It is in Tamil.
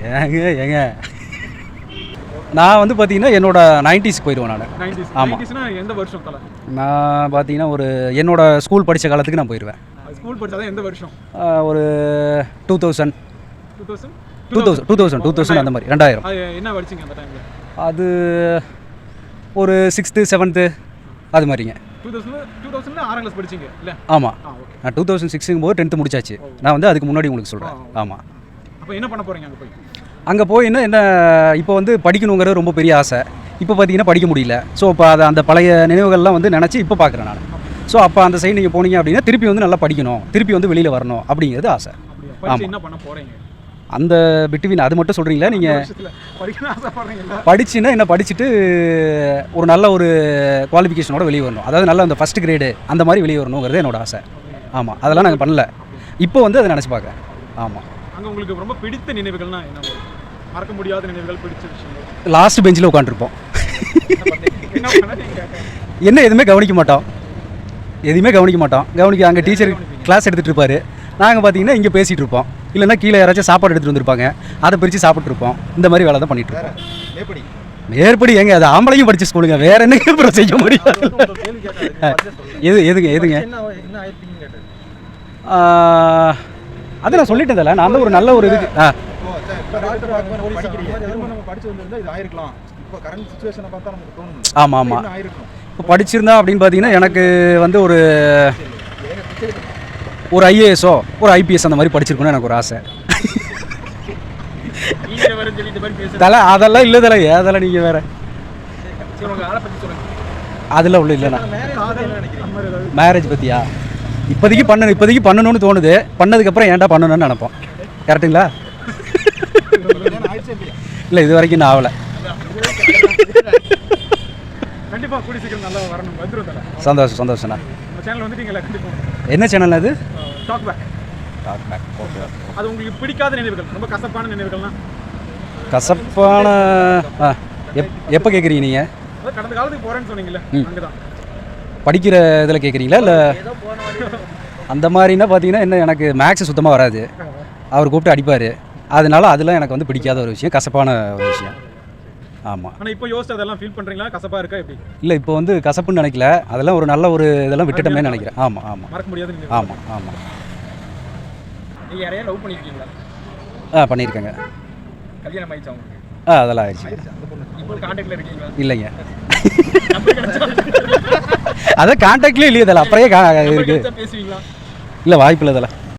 ஏங்க நான் வந்து பார்த்தீங்கன்னா என்னோட 90s போயிடுவேன் நான். ஆமாம். எந்த வருஷம் தல? நான் பார்த்தீங்கன்னா ஒரு என்னோட ஸ்கூல் படித்த காலத்துக்கு நான் போயிடுவேன். ஸ்கூல் படித்தா எந்த வருஷம்? ஒரு 2000 அந்த மாதிரி 2000. என்ன படிச்சிங்க அந்த டைமில்? அது ஒரு 6th 7th அது மாதிரிங்க. 2000 6ஆம் கிளாஸ் படிச்சிங்க இல்லை? ஆமாம். நான் 2006 போது 10th முடிச்சாச்சு. நான் வந்து அதுக்கு முன்னாடி உங்களுக்கு சொல்கிறேன். ஆமாம். அப்போ என்ன பண்ண போகிறீங்க அங்கே போய்? அங்கே போய் என்ன இப்போ வந்து படிக்கணுங்கிறது ரொம்ப பெரிய ஆசை. இப்போ பார்த்தீங்கன்னா படிக்க முடியல. ஸோ இப்போ அந்த பழைய நினைவுகள்லாம் வந்து நினச்சி இப்போ பார்க்குறேன் நான். ஸோ அப்போ அந்த சைடு நீங்கள் போனீங்க அப்படின்னா திருப்பி வந்து நல்லா படிக்கணும், திருப்பி வந்து வெளியில் வரணும் அப்படிங்கிறது ஆசை. ஆமாம். என்ன பண்ண போகிறீங்க அந்த பிட்வீன் அது மட்டும் சொல்கிறீங்களா நீங்கள்? படிச்சுன்னா என்ன படிச்சுட்டு ஒரு நல்ல ஒரு குவாலிஃபிகேஷனோட வெளியே வரணும். அதாவது நல்ல அந்த ஃபஸ்ட் கிரேடு அந்த மாதிரி வெளியே வரணுங்கிறது என்னோட ஆசை. ஆமாம். அதெல்லாம் நாங்கள் பண்ணல. இப்போ வந்து அதை நினச்சி பார்க்குறேன். ஆமாம். அங்கே உங்களுக்கு ரொம்ப பிடித்த நினைவுகள்னா என்ன? மறக்க முடியாத நினைவுகள், பிடிச்ச விஷயங்கள்? லாஸ்ட் பெஞ்சில் உட்காந்துருப்போம். என்ன எதுவுமே கவனிக்க மாட்டோம். அங்கே டீச்சர் கிளாஸ் எடுத்துகிட்டு இருப்பார். நாங்கள் பார்த்தீங்கன்னா இங்கே பேசிகிட்டு இருப்போம். இல்லைன்னா கீழே யாராச்சும் சாப்பாடு எடுத்துகிட்டு வந்திருப்பாங்க, அதை பிரித்து சாப்பிட்ருப்போம். இந்த மாதிரி வேலை தான் பண்ணிகிட்டு இருப்போம். மேற்படி ஏங்க அது ஆம்பளையும் படித்த ஸ்கூலுங்க, வேறு என்னங்க அப்புறம் செய்ய முடியாது. எதுங்க அதை நான் சொல்லிட்டேன் தல. நான் வந்து ஒரு நல்ல ஒரு இதுக்கு ஆமாம். இப்போ படிச்சிருந்தா அப்படின்னு பார்த்தீங்கன்னா எனக்கு வந்து ஒரு ஐஏஎஸோ ஒரு ஐபிஎஸ் அந்த மாதிரி படிச்சிருக்கணும்னு எனக்கு ஒரு ஆசை. தலை அதெல்லாம் இல்லை தலை. ஏதெல்லாம் நீங்கள் வேறு அதெல்லாம் உள்ள இல்லைண்ணா. மேரேஜ் பற்றியா? இப்போதைக்கு பண்ணணும்னு தோணுது. பண்ணதுக்கப்புறம் ஏன்டா பண்ணணும்னு நினைப்போம். கரெக்டுங்களா? இல்லை இது வரைக்கும் நான் ஆகலை. சந்தோஷம்ண்ணா. என்ன சேனல் அது? Talk back. அது உங்களுக்கு பிடிக்காத நினைவுகள், ரொம்ப கசப்பான நினைவுகள்னா? கசப்பான எப்போ கேட்குறீங்க நீங்கள்? கடந்த காலத்துக்கு போகிறேன்னு சொன்னீங்களே, அங்கே தான் படிக்கிற இதில் கேட்குறீங்களா? இல்லை அந்த மாதிரின்னா பார்த்தீங்கன்னா என்ன, எனக்கு மேக்ஸ் சுத்தமாக வராது. அவர் கூப்பிட்டு அடிப்பார். அதனால அதெல்லாம் எனக்கு வந்து பிடிக்காத ஒரு விஷயம், கசப்பான ஒரு விஷயம். ஆமாம். ஆனால் இப்போ யோசிச்சு அதெல்லாம் ஃபீல் பண்ணுறீங்களா? கசப்பாக இருக்கா எப்படி? இல்லை இப்போ வந்து கசப்புன்னு நினைக்கல. அதெல்லாம் ஒரு நல்ல ஒரு இதெல்லாம் விட்டுட்டோமே நினைக்கிறேன். ஆமாம். மறக்க முடியாது. ஆமாம். நீங்கள் யாரையா லவ் பண்ணியிருக்கீங்களா? பண்ணியிருக்கேங்க. கல்யாணம் ஆயிடுச்சு அவங்களுக்கு? அதெல்லாம் ஆயிடுச்சு. இப்போ கான்டாக்டில் இருக்கீங்களா? இல்லைங்க. அதான் கான்டாக்ட்லேயே இல்லையே. அதில் அப்புறையே இருக்குது. பேசுவீங்களா? இல்லை வாய்ப்பு இல்லை. அதில்